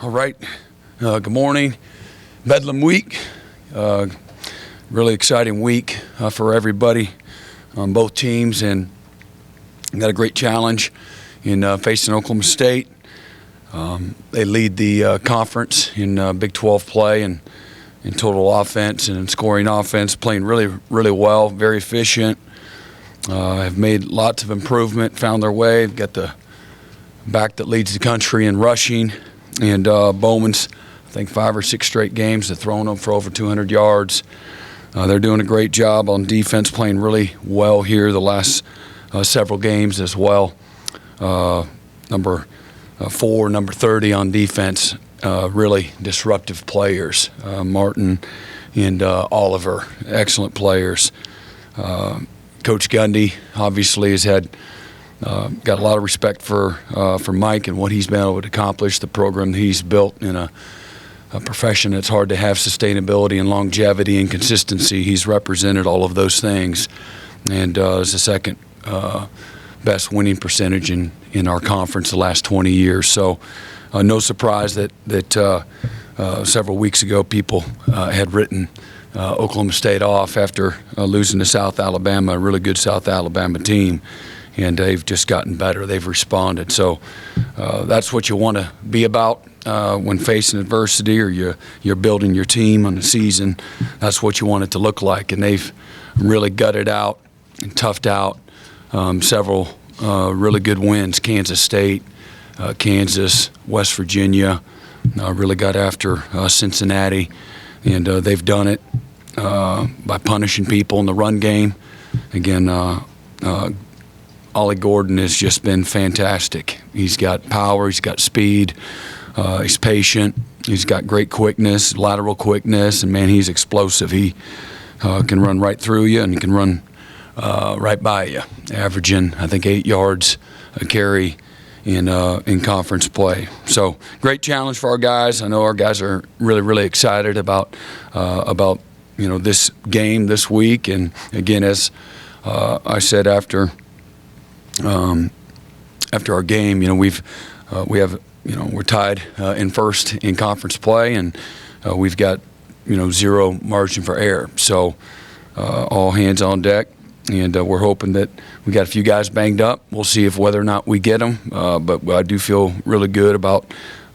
All right. Good morning. Bedlam week. Really exciting week for everybody on both teams, and got a great challenge in facing Oklahoma State. They lead the conference in Big 12 play and in total offense and in scoring offense, playing really, really well, very efficient. Have made lots of improvement, found their way. Got the back that leads the country in rushing, and Bowman's, I think, 5 or 6 straight games have thrown them for over 200 yards. They're doing a great job on defense, playing really well here the last several games as well. Number 4, number 30 on defense, really disruptive players. Martin and Oliver, excellent players. Coach Gundy obviously has had got a lot of respect for Mike and what he's been able to accomplish, the program that he's built in a profession that's hard to have sustainability and longevity and consistency. He's represented all of those things, and is the second best winning percentage in our conference the last 20 years. So no surprise that several weeks ago people had written Oklahoma State off after losing to South Alabama, a really good South Alabama team, and they've just gotten better. They've responded. So that's what you want to be about when facing adversity, or you're building your team on the season. That's what you want it to look like, and they've really gutted out and toughed out several really good wins. Kansas State, Kansas, West Virginia, really got after Cincinnati, and they've done it by punishing people in the run game. Again, Ollie Gordon has just been fantastic. He's got power, he's got speed, he's patient, he's got great quickness, lateral quickness, and man, he's explosive. He can run right through you, and he can run right by you, averaging, I think, 8 yards a carry in conference play. So great challenge for our guys. I know our guys are really, really excited about this game this week. And again, as I said after our game, we're tied in first in conference play, and we've got zero margin for error. So all hands on deck. And we're hoping that we got a few guys banged up. We'll see if whether or not we get them. But I do feel really good about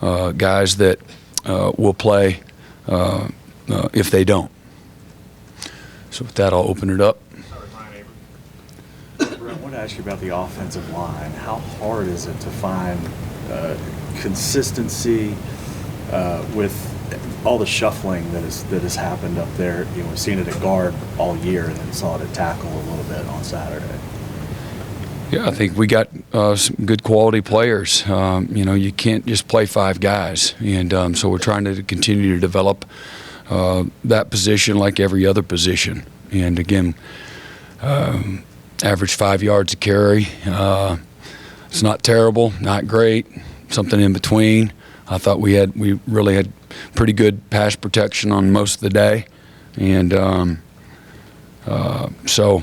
guys that will play if they don't. So with that, I'll open it up. Brent, I want to ask you about the offensive line. How hard is it to find consistency with all the shuffling that has happened up there? We've seen it at guard all year, and then saw it at tackle a little bit on Saturday. Yeah, I think we got some good quality players. You can't just play 5 guys, and so we're trying to continue to develop that position like every other position. And again, average 5 yards a carry. It's not terrible, not great, something in between. I thought we really had pretty good pass protection on most of the day, and so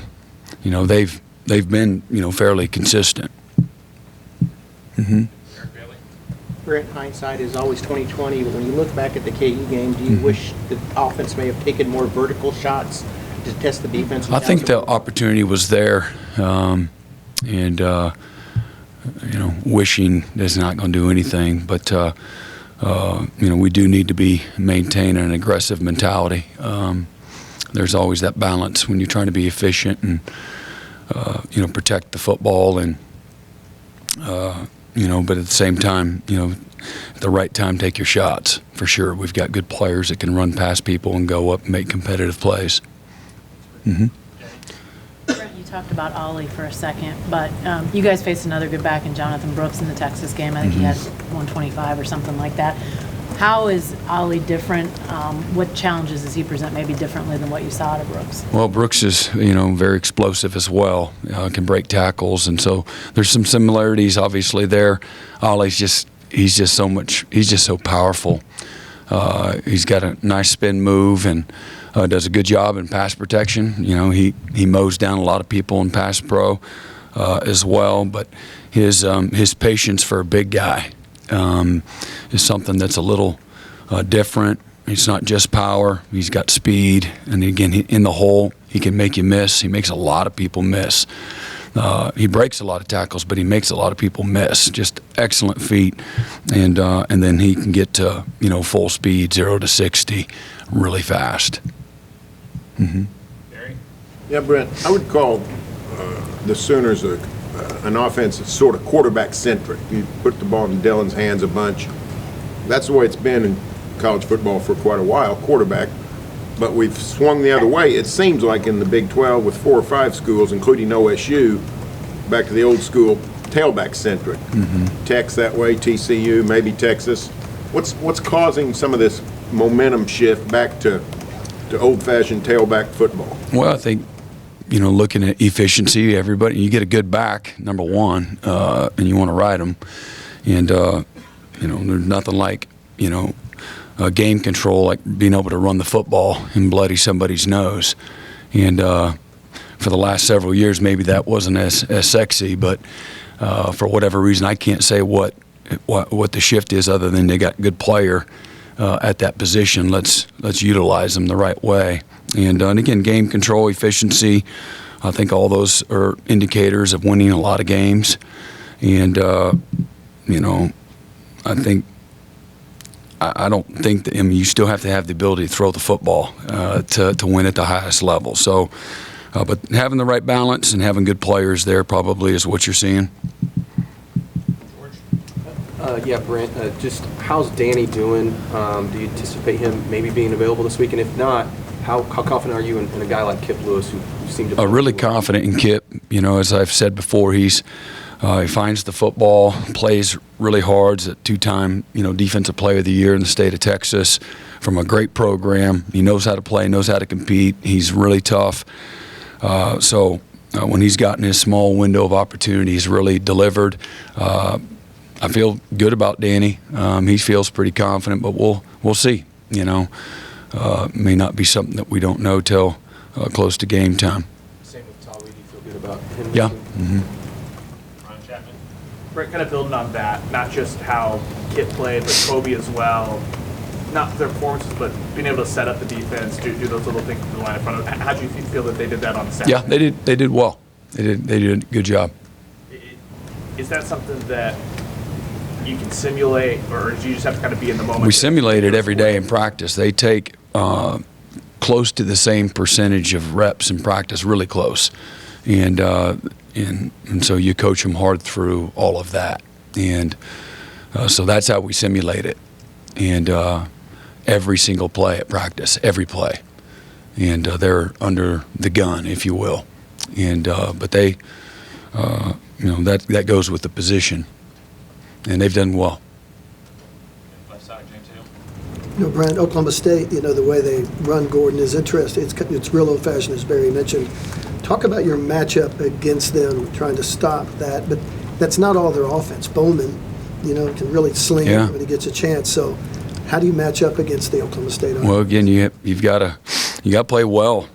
they've been fairly consistent. Mm-hmm. Brent, hindsight is always 20/20, but when you look back at the KU game, do you wish the offense may have taken more vertical shots to test the defense? I think the opportunity was there, and wishing is not going to do anything, but we do need to maintain an aggressive mentality. There's always that balance when you're trying to be efficient and protect the football, and but at the same time, at the right time, take your shots for sure. We've got good players that can run past people and go up and make competitive plays. Mm-hmm. You talked about Ollie for a second, but you guys faced another good back in Jonathan Brooks in the Texas game. I think he had 125 or something like that. How is Ollie different? What challenges does he present maybe differently than what you saw out of Brooks? Well, Brooks is, very explosive as well. Can break tackles, and so there's some similarities obviously there. Ollie's he's just so powerful. He's got a nice spin move and does a good job in pass protection. He mows down a lot of people in pass pro as well, but his patience for a big guy is something that's a little different. It's not just power. He's got speed. And again, in the hole, he can make you miss. He makes a lot of people miss. He breaks a lot of tackles, but he makes a lot of people miss. Just excellent feet. And then he can get to, full speed, 0 to 60, really fast. Mm-hmm. Yeah, Brent, I would call the Sooners an offense that's sort of quarterback-centric. You put the ball in Dylan's hands a bunch. That's the way it's been in college football for quite a while, quarterback. But we've swung the other way. It seems like in the Big 12 with 4 or 5 schools, including OSU, back to the old school, tailback-centric. Mm-hmm. Tech's that way, TCU, maybe Texas. What's causing some of this momentum shift back to old-fashioned tailback football? Well, I think, looking at efficiency, everybody, you get a good back, number one, and you want to ride them. And, there's nothing like, game control, like being able to run the football and bloody somebody's nose. And for the last several years, maybe that wasn't as sexy, but for whatever reason, I can't say what the shift is other than they got good player at that position. Let's utilize them the right way. And again, game control, efficiency, I think all those are indicators of winning a lot of games. And, I don't think that, you still have to have the ability to throw the football to win at the highest level. So, but having the right balance and having good players there probably is what you're seeing. Yeah, Brent, just how's Danny doing? Do you anticipate him maybe being available this week? And if not, how confident are you in a guy like Kip Lewis, who seemed to really confident in Kip. As I've said before, he finds the football, plays really hard. He's a 2-time, Defensive Player of the Year in the state of Texas from a great program. He knows how to play, knows how to compete. He's really tough. So when he's gotten his small window of opportunity, he's really delivered. I feel good about Danny. He feels pretty confident, but we'll see. May not be something that we don't know till close to game time. Same with Tali. Do you feel good about him? Yeah. Mm-hmm. Brent, kind of building on that, not just how Kit played, but Kobe as well. Not their performances, but being able to set up the defense, do those little things in the line in front of them. How do you feel that they did that on Saturday? Yeah, they did well. They did a good job. Is that something that you can simulate, or do you just have to kind of be in the moment? We simulate it every day in practice. They take close to the same percentage of reps in practice, really close. And so you coach them hard through all of that. And so that's how we simulate it. And every single play at practice, every play. And they're under the gun, if you will. And but they, that goes with the position. And they've done well. Brent, Oklahoma State, the way they run Gordon is interesting. It's real old-fashioned, as Barry mentioned. Talk about your matchup against them, trying to stop that. But that's not all their offense. Bowman, can really sling it when he gets a chance. So how do you match up against the Oklahoma State offense? Well, again, you've got to play well.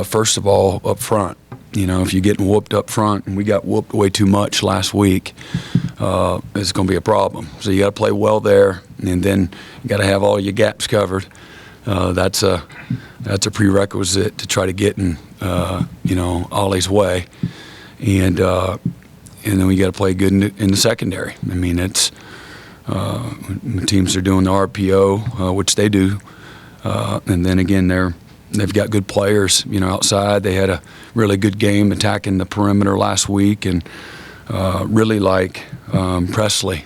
First of all, up front. If you're getting whooped up front, and we got whooped way too much last week, it's going to be a problem. So you got to play well there, and then you got to have all your gaps covered. That's a prerequisite to try to get in, Ollie's way, and then we got to play good in the secondary. I mean, it's when teams are doing the RPO, which they do, and then again they've got good players, outside. They had a really good game attacking the perimeter last week, and really like Presley.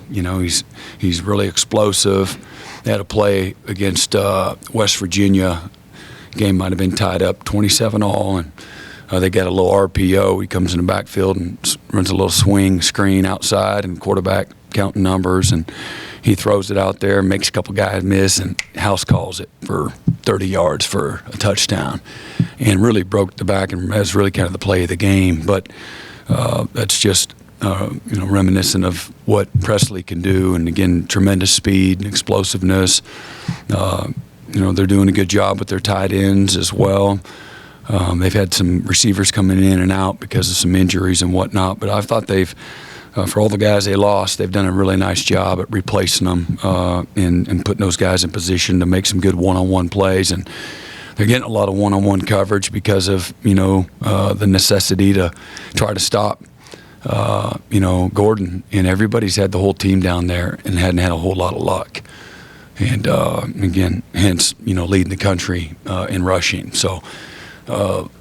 He's really explosive. They had a play against West Virginia. Game might have been tied up 27-all, and they got a little RPO. He comes in the backfield and runs a little swing screen outside, and quarterback counting numbers, and he throws it out there, makes a couple guys miss, and House calls it for 30 yards for a touchdown, and really broke the back, and that's really kind of the play of the game. But that's just reminiscent of what Presley can do, and again, tremendous speed and explosiveness. They're doing a good job with their tight ends as well. They've had some receivers coming in and out because of some injuries and whatnot, but I thought they've for all the guys they lost, they've done a really nice job at replacing them and putting those guys in position to make some good one-on-one plays. And they're getting a lot of one-on-one coverage because of, the necessity to try to stop, Gordon. And everybody's had the whole team down there and hadn't had a whole lot of luck. And, again, hence, leading the country in rushing. So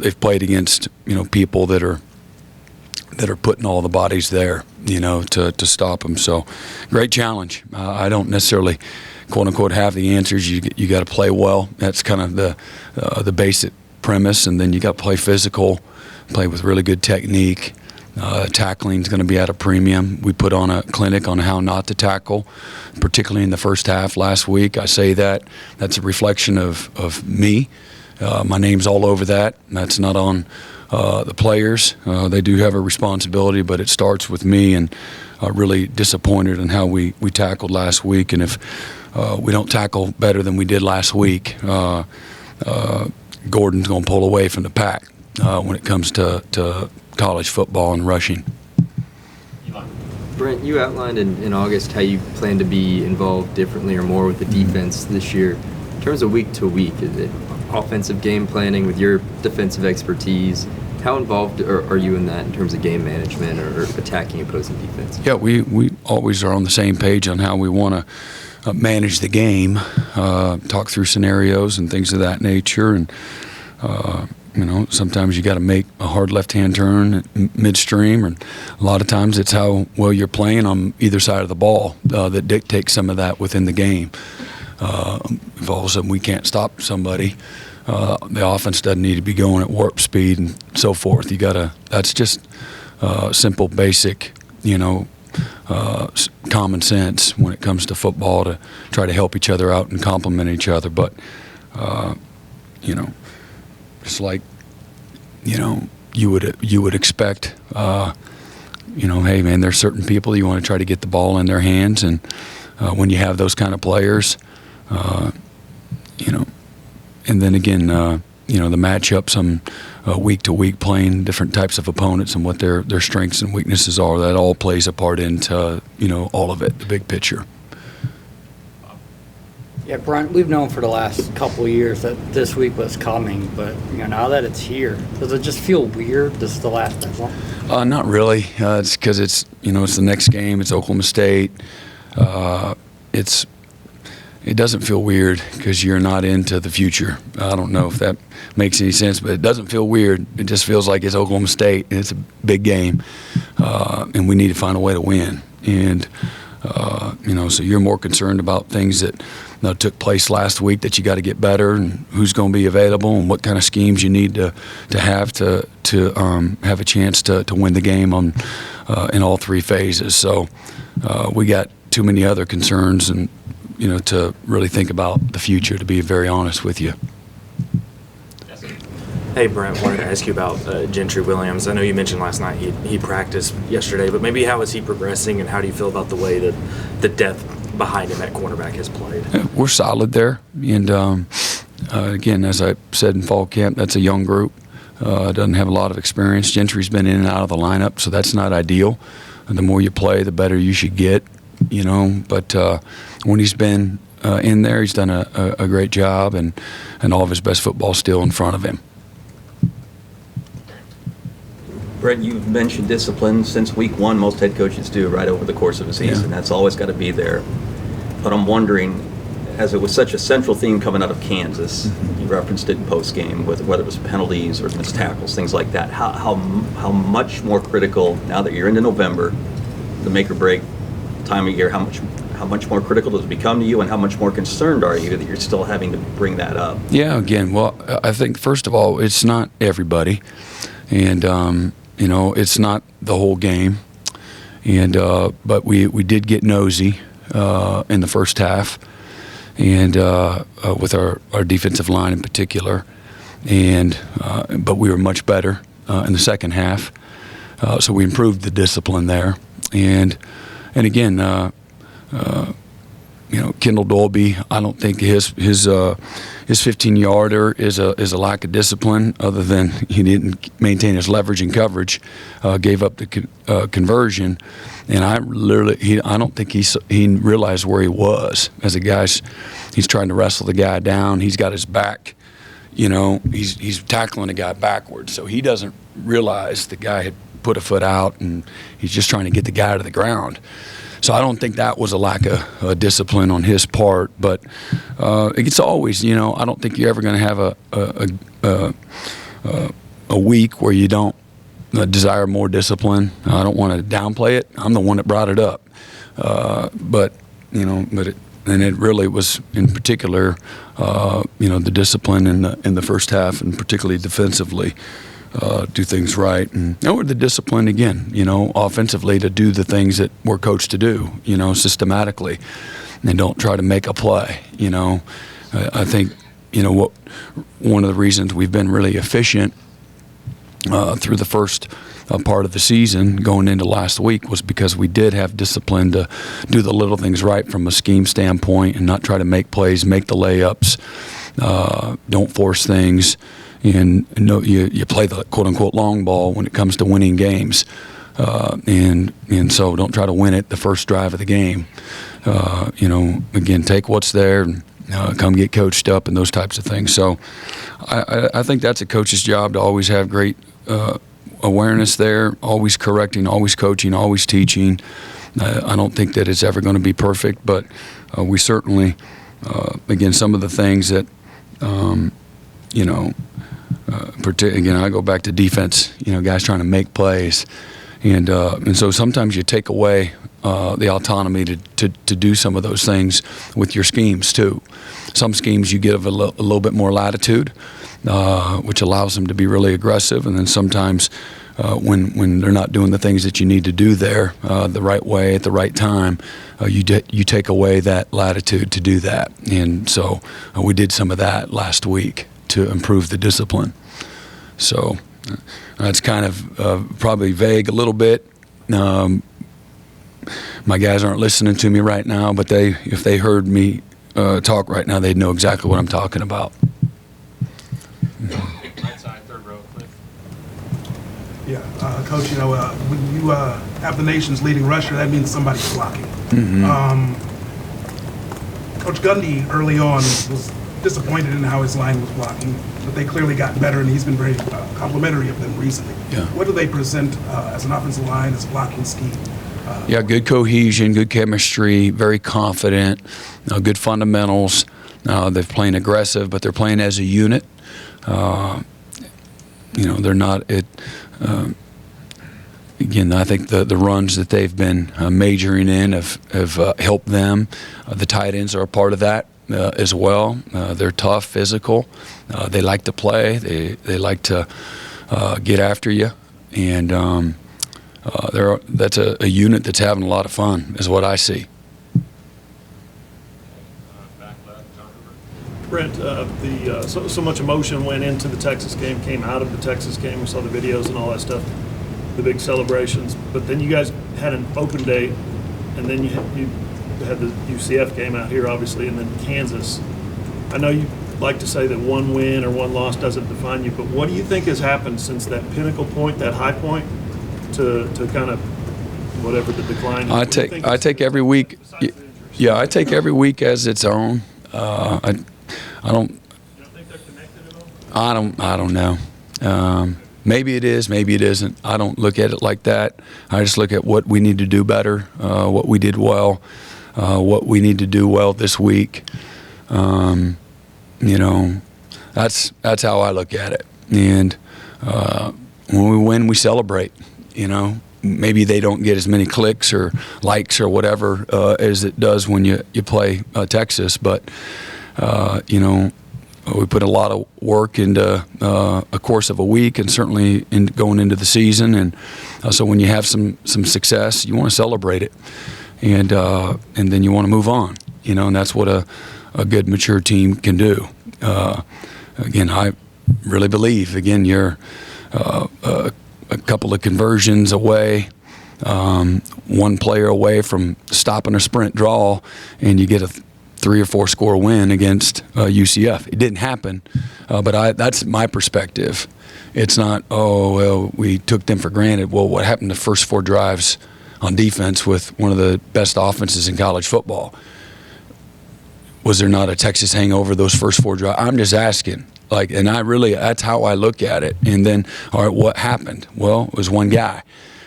they've played against, people that are putting all the bodies there, to stop them. So great challenge. I don't necessarily, quote unquote, have the answers. You got to play well. That's kind of the basic premise. And then you got to play physical, play with really good technique. Tackling is going to be at a premium. We put on a clinic on how not to tackle, particularly in the first half last week. I say that's a reflection of me. My name's all over that. That's not on the players. They do have a responsibility, but it starts with me, and really disappointed in how we tackled last week. And if we don't tackle better than we did last week, Gordon's going to pull away from the pack when it comes to college football and rushing. Brent, you outlined in August how you plan to be involved differently or more with the defense this year. In terms of week to week, is it offensive game planning with your defensive expertise? How involved are you in that in terms of game management or attacking opposing defense? Yeah, we always are on the same page on how we want to manage the game, talk through scenarios and things of that nature. And sometimes you got to make a hard left-hand turn midstream, and a lot of times it's how well you're playing on either side of the ball that dictates some of that within the game. If all of a sudden we can't stop somebody, the offense doesn't need to be going at warp speed and so forth. That's just simple, basic, common sense when it comes to football, to try to help each other out and complement each other. But it's like, you would expect, hey man, there's certain people you want to try to get the ball in their hands, and when you have those kind of players, and then again, the matchups on week to week, playing different types of opponents and what their strengths and weaknesses are, that all plays a part into, all of it, the big picture. Yeah, Brent, we've known for the last couple of years that this week was coming, but now that it's here, does it just feel weird? This is the last one? Not really. It's because it's the next game. It's Oklahoma State. It doesn't feel weird because you're not into the future. I don't know if that makes any sense, but it doesn't feel weird. It just feels like it's Oklahoma State, and it's a big game, and we need to find a way to win. And so you're more concerned about things that took place last week that you got to get better, and who's going to be available, and what kind of schemes you need to have to have a chance to win the game in all three phases. So we got too many other concerns, and to really think about the future, to be very honest with you. Hey Brent, wanted to ask you about Gentry Williams. I know you mentioned last night he practiced yesterday, but maybe how is he progressing, and how do you feel about the way that the depth behind him at cornerback has played? We're solid there, and again, as I said in fall camp, that's a young group. Doesn't have a lot of experience. Gentry's been in and out of the lineup, so that's not ideal. And the more you play, the better you should get, But when he's been in there, he's done a great job, and all of his best football still in front of him. Brent, you've mentioned discipline since week one. Most head coaches do right over the course of a season. Yeah. That's always got to be there. But I'm wondering, as it was such a central theme coming out of Kansas, you referenced it in post-game, with whether it was penalties or missed tackles, things like that. How much more critical, now that you're into November, the make or break time of year, how much more critical does it become to you, and how much more concerned are you that you're still having to bring that up? Yeah, again, well, I think first of all, it's not everybody, and it's not the whole game, and but we did get nosy in the first half, and with our defensive line in particular, and but we were much better in the second half, so we improved the discipline there, and again, Kendall Dolby, I don't think his 15-yarder is a lack of discipline, other than he didn't maintain his leverage and coverage, gave up the conversion, and I don't think he realized where he was as a guy. He's trying to wrestle the guy down. He's got his back, he's tackling the guy backwards, so he doesn't realize the guy had put a foot out, and he's just trying to get the guy to the ground. So I don't think that was a lack of discipline on his part, but it's always, I don't think you're ever going to have a week where you don't desire more discipline. I don't want to downplay it. I'm the one that brought it up, and it really was in particular, the discipline in the first half, and particularly defensively. Do things right, and or the discipline again, offensively, to do the things that we're coached to do, systematically, and don't try to make a play. I think one of the reasons we've been really efficient through the first part of the season going into last week was because we did have discipline to do the little things right from a scheme standpoint, and not try to make plays, make the layups, don't force things. And you play the quote-unquote long ball when it comes to winning games, and so don't try to win it the first drive of the game. Again, take what's there and come get coached up and those types of things. So I think that's a coach's job, to always have great awareness there, always correcting, always coaching, always teaching. I don't think that it's ever going to be perfect, but we certainly, again, some of the things that, again, I go back to defense, guys trying to make plays. And so sometimes you take away the autonomy to do some of those things with your schemes too. Some schemes you give a little bit more latitude, which allows them to be really aggressive. And then sometimes when they're not doing the things that you need to do there the right way at the right time, you take away that latitude to do that. And so we did some of that last week to improve the discipline. So that's kind of probably vague a little bit. My guys aren't listening to me right now, but if they heard me talk right now, they'd know exactly what I'm talking about. Right side, third row, Cliff. Yeah, Coach, when you have the nation's leading rusher, that means somebody's blocking. Mm-hmm. Coach Gundy early on was disappointed in how his line was blocking, but they clearly got better, and he's been very complimentary of them recently. Yeah. What do they present as an offensive line, as a blocking scheme? Good cohesion, good chemistry, very confident, good fundamentals. They're playing aggressive, but they're playing as a unit. They're not again, I think the runs that they've been majoring in have helped them. The tight ends are a part of that as well. They're tough, physical. They like to play. They like to get after you, and that's a unit that's having a lot of fun, is what I see. Brent, so much emotion went into the Texas game, came out of the Texas game. We saw the videos and all that stuff, the big celebrations. But then you guys had an open date, and then you had the UCF game out here, obviously, and then Kansas. I know you like to say that one win or one loss doesn't define you, but what do you think has happened since that pinnacle point, that high point, to kind of whatever the decline is? I take every week. Yeah, I take every week as its own. I don't. You don't think they're connected at all? I don't know. Maybe it is, maybe it isn't. I don't look at it like that. I just look at what we need to do better, what we did well, what we need to do well this week. That's how I look at it. And when we win, we celebrate. Maybe they don't get as many clicks or likes or whatever as it does when you play Texas, but we put a lot of work into a course of a week, and certainly going into the season. And so when you have some success, you want to celebrate it, and then you want to move on. And that's what a good, mature team can do. Again, I really believe, you're a couple of conversions away one player away from stopping a sprint draw, and you get a 3 or 4 score win against UCF. It didn't happen, but that's my perspective. It's not, oh, well, we took them for granted. Well, what happened the first 4 drives on defense with one of the best offenses in college football? Was there not a Texas hangover those first 4 drives? I'm just asking. And that's how I look at it. And then, all right, what happened? Well, it was one guy.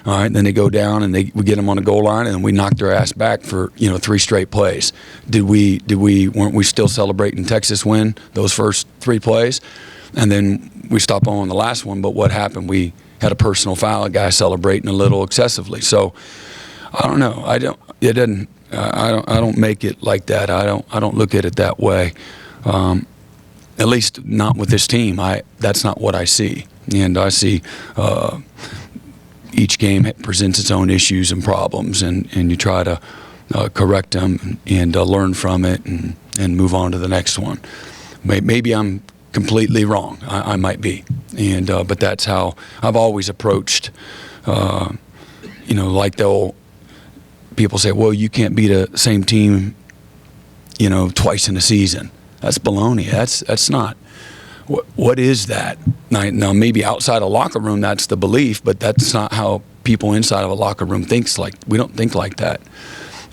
All right, then they go down and we get them on the goal line, and we knock their ass back for 3 straight plays. Weren't we still celebrating Texas win those first 3 plays? And then we stop on the last one, but what happened? We had a personal foul, a guy celebrating a little excessively. So I don't know. I don't make it like that. I don't look at it that way. At least not with this team. That's not what I see. And I see each game presents its own issues and problems, and you try to correct them and learn from it and move on to the next one. Maybe I'm completely wrong. I might be, but that's how I've always approached. Like the old people say, well, you can't beat a same team, twice in a season. That's baloney. That's not. What is that? Now, maybe outside a locker room, that's the belief, but that's not how people inside of a locker room thinks. We don't think like that.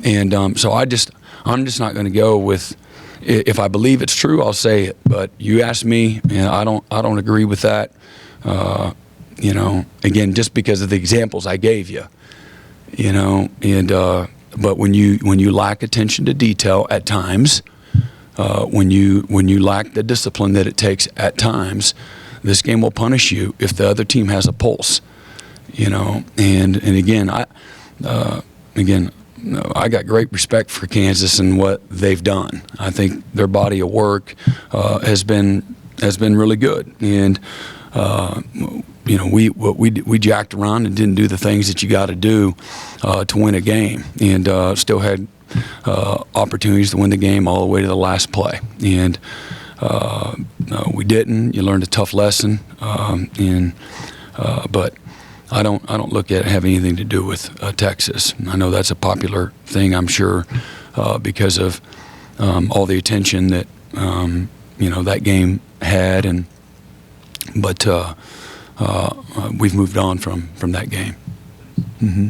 And so I'm just not going to go with. If I believe it's true, I'll say it. But you ask me, I don't agree with that. Again, just because of the examples I gave you. But when you lack attention to detail at times. When you lack the discipline that it takes at times, this game will punish you if the other team has a pulse, And again, I got great respect for Kansas and what they've done. I think their body of work has been really good, and we jacked around and didn't do the things that you got to do to win a game, and still had. Opportunities to win the game all the way to the last play, and we didn't. You learned a tough lesson, but I don't look at it having anything to do with Texas. I know that's a popular thing, I'm sure, because of all the attention that that game had, but we've moved on from that game. Mm-hmm.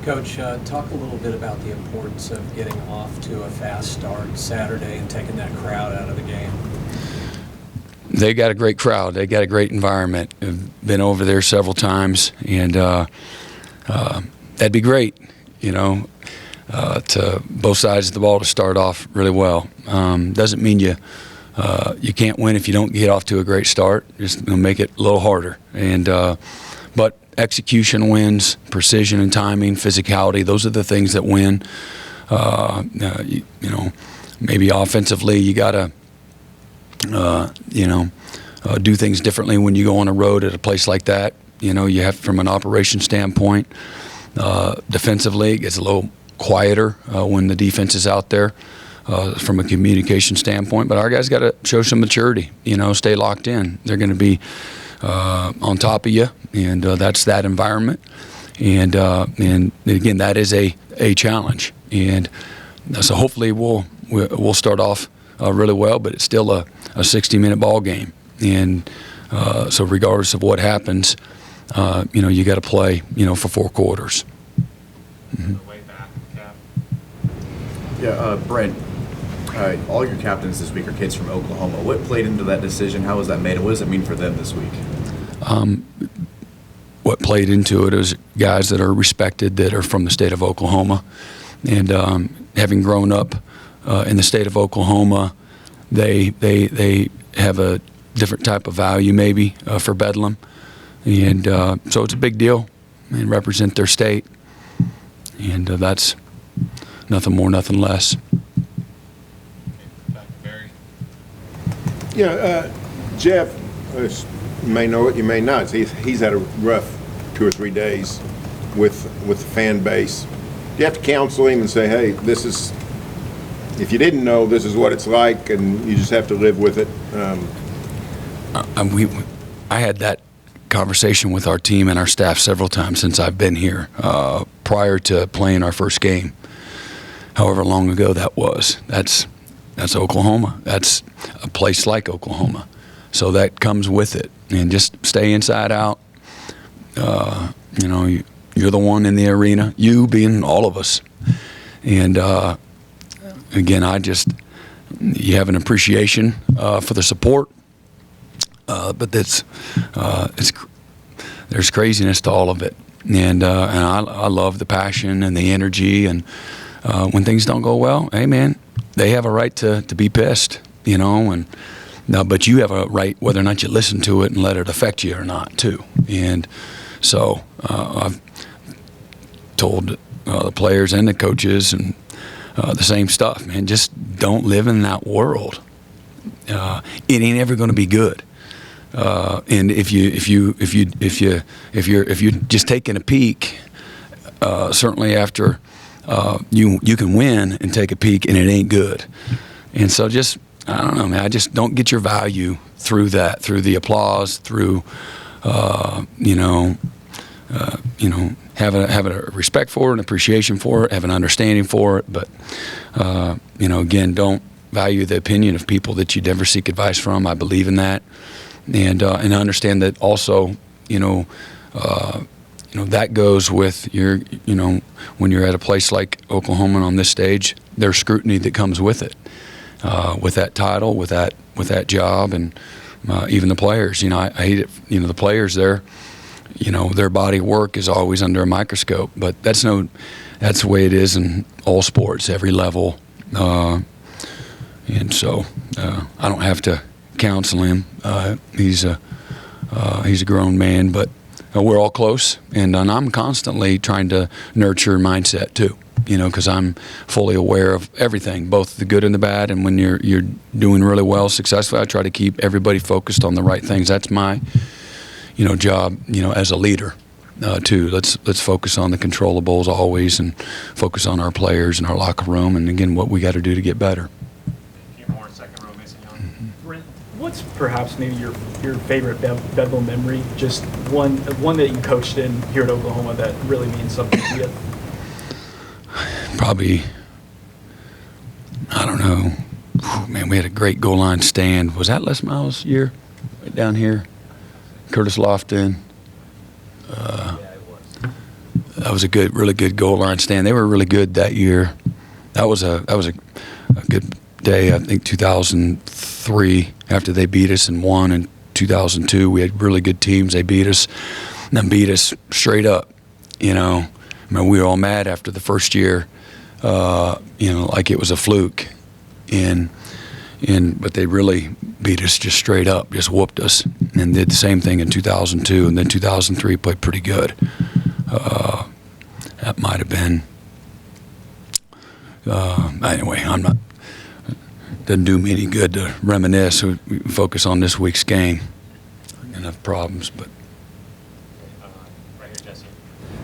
Coach, talk a little bit about the importance of getting off to a fast start Saturday and taking that crowd out of the game. They got a great crowd. They got a great environment. I've been over there several times, and that'd be great, to both sides of the ball to start off really well. Doesn't mean you can't win if you don't get off to a great start. Just make it a little harder. But execution wins, precision and timing, physicality. Those are the things that win. Maybe offensively you got to, do things differently when you go on a road at a place like that. You have from an operation standpoint. Defensively, it gets a little quieter when the defense is out there from a communication standpoint. But our guys got to show some maturity. Stay locked in. They're going to be on top of you, and that's that environment, and again, that is a challenge, and so hopefully we'll start off really well, but it's still a 60-minute ball game, and so regardless of what happens, you got to play for 4 quarters. Mm-hmm. Yeah, Brent. All your captains this week are kids from Oklahoma. What played into that decision? How was that made? And what does it mean for them this week? What played into it is guys that are respected that are from the state of Oklahoma. And having grown up in the state of Oklahoma, they have a different type of value maybe for Bedlam. And so it's a big deal and represent their state. And that's nothing more, nothing less. Yeah, Jeff, you may know it, you may not. He's had a rough 2 or 3 days with the fan base. You have to counsel him and say, hey, this is, if you didn't know, this is what it's like, and you just have to live with it. I had that conversation with our team and our staff several times since I've been here, prior to playing our first game, however long ago that was. That's Oklahoma. That's a place like Oklahoma. So that comes with it. And just stay inside out. You're the one in the arena, you being all of us. And again, you have an appreciation for the support, but there's craziness to all of it. And I love the passion and the energy. And when things don't go well, hey man, they have a right to be pissed, and but you have a right whether or not you listen to it and let it affect you or not too. And so I've told the players and the coaches and the same stuff, man. Just don't live in that world. It ain't ever going to be good. And if you're just taking a peek, certainly after you can win and take a peek, and it ain't good. And so I don't know, man. I just don't get your value through that, through the applause, through have a respect for it, an appreciation for it, have an understanding for it. But again, don't value the opinion of people that you never seek advice from. I believe in that, and I understand that also. That goes with when you're at a place like Oklahoma on this stage, there's scrutiny that comes with it, with that title, with that job, and even the players. I hate it. The players there. Their body of work is always under a microscope, but that's the way it is in all sports, every level. And so I don't have to counsel him. He's a grown man, but we're all close, and I'm constantly trying to nurture mindset too. Because I'm fully aware of everything, both the good and the bad. And when you're doing really well, successfully, I try to keep everybody focused on the right things. That's my job, as a leader, too. Let's focus on the controllables always, and focus on our players and our locker room, and again, what we got to do to get better. A few more second row, Mason Young. Brent, what's perhaps maybe your favorite Bedlam memory? Just one that you coached in here at Oklahoma that really means something to you. Probably, I don't know. Man, we had a great goal line stand. Was that Les Miles' year? Right down here. Curtis Lofton. That was a really good goal line stand. They were really good that year. That was a good day. I think 2003, after they beat us and won in 2002, we had really good teams. They beat us, and then beat us straight up. We were all mad after the first year, like it was a fluke, but they really beat us just straight up, just whooped us, and did the same thing in 2002, and then 2003 played pretty good. That might have been. Anyway, doesn't do me any good to reminisce. We focus on this week's game. Enough problems, but.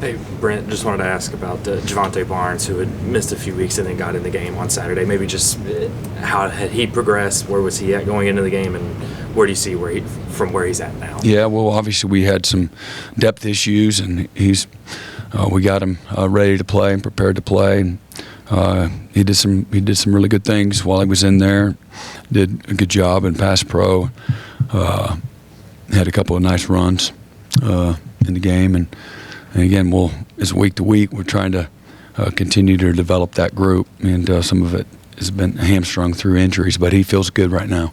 Hey, Brent, just wanted to ask about Javante Barnes, who had missed a few weeks and then got in the game on Saturday. Maybe just how had he progressed? Where was he at going into the game, and where do you see from where he's at now? Yeah, well, obviously we had some depth issues, and we got him ready to play and prepared to play. And he did some really good things while he was in there. Did a good job in pass pro. Had a couple of nice runs in the game, and again, it's week to week. We're trying to continue to develop that group, and some of it has been hamstrung through injuries, but he feels good right now.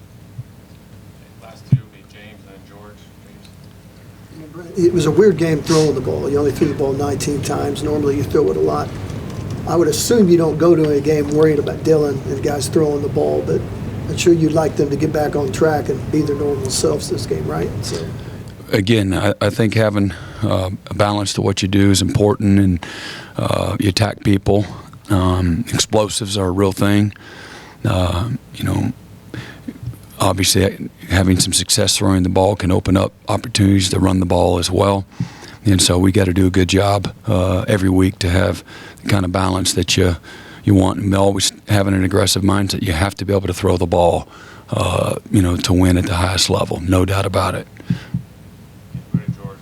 Last two will be James and then George. It was a weird game throwing the ball. You only threw the ball 19 times. Normally you throw it a lot. I would assume you don't go to a game worried about Dylan and guys throwing the ball, but I'm sure you'd like them to get back on track and be their normal selves this game, right? So. Again, I think having a balance to what you do is important, and you attack people. Explosives are a real thing. Obviously, having some success throwing the ball can open up opportunities to run the ball as well. And so we got to do a good job every week to have the kind of balance that you want. And always having an aggressive mindset. You have to be able to throw the ball, to win at the highest level. No doubt about it. George.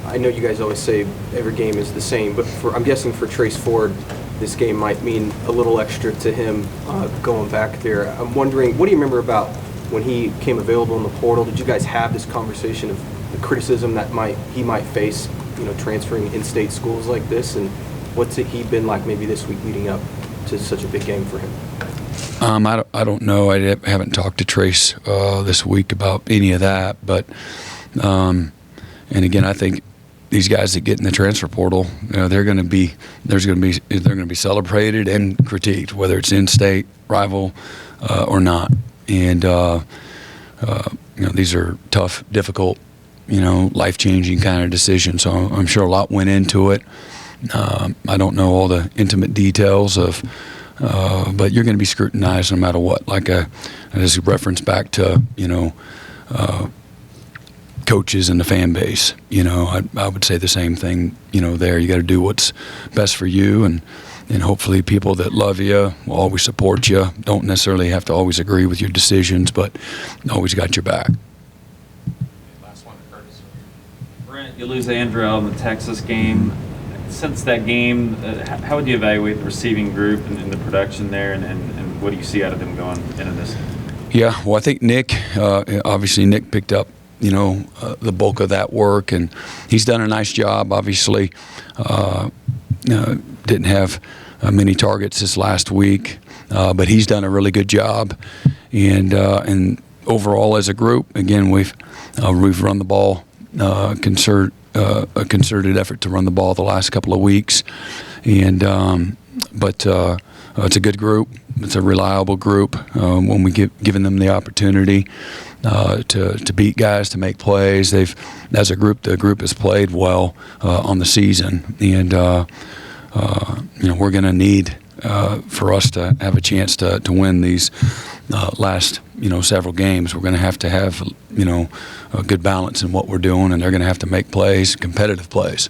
I know you guys always say every game is the same, but I'm guessing for Trace Ford, this game might mean a little extra to him going back there. I'm wondering, what do you remember about when he came available in the portal? Did you guys have this conversation of the criticism that he might face, transferring in-state schools like this? And what's he been like maybe this week leading up to such a big game for him? I don't know. I haven't talked to Trace this week about any of that. But and again, I think these guys that get in the transfer portal, they're going to be celebrated and critiqued, whether it's in-state, rival, or not. And these are tough, difficult, life-changing kind of decisions. So I'm sure a lot went into it. I don't know all the intimate details of. But you're going to be scrutinized no matter what. Like I just reference back to coaches and the fan base. I would say the same thing. There you got to do what's best for you, and hopefully people that love you will always support you. Don't necessarily have to always agree with your decisions, but always got your back. Last one, Curtis. Brent, you lose Andrell in the Texas game. Since that game, how would you evaluate the receiving group and the production there, and what do you see out of them going into this? Yeah, well, I think Nick, obviously Nick picked up, the bulk of that work, and he's done a nice job. Obviously, didn't have many targets this last week, but he's done a really good job. And overall, as a group, again, we've run the ball, a concerted effort to run the ball the last couple of weeks, and but it's a good group. It's a reliable group when we given them the opportunity to beat guys, to make plays. As a group, the group has played well on the season, and we're going to need for us to have a chance to win these last several games. We're going to have a good balance in what we're doing, and they're going to have to make plays, competitive plays.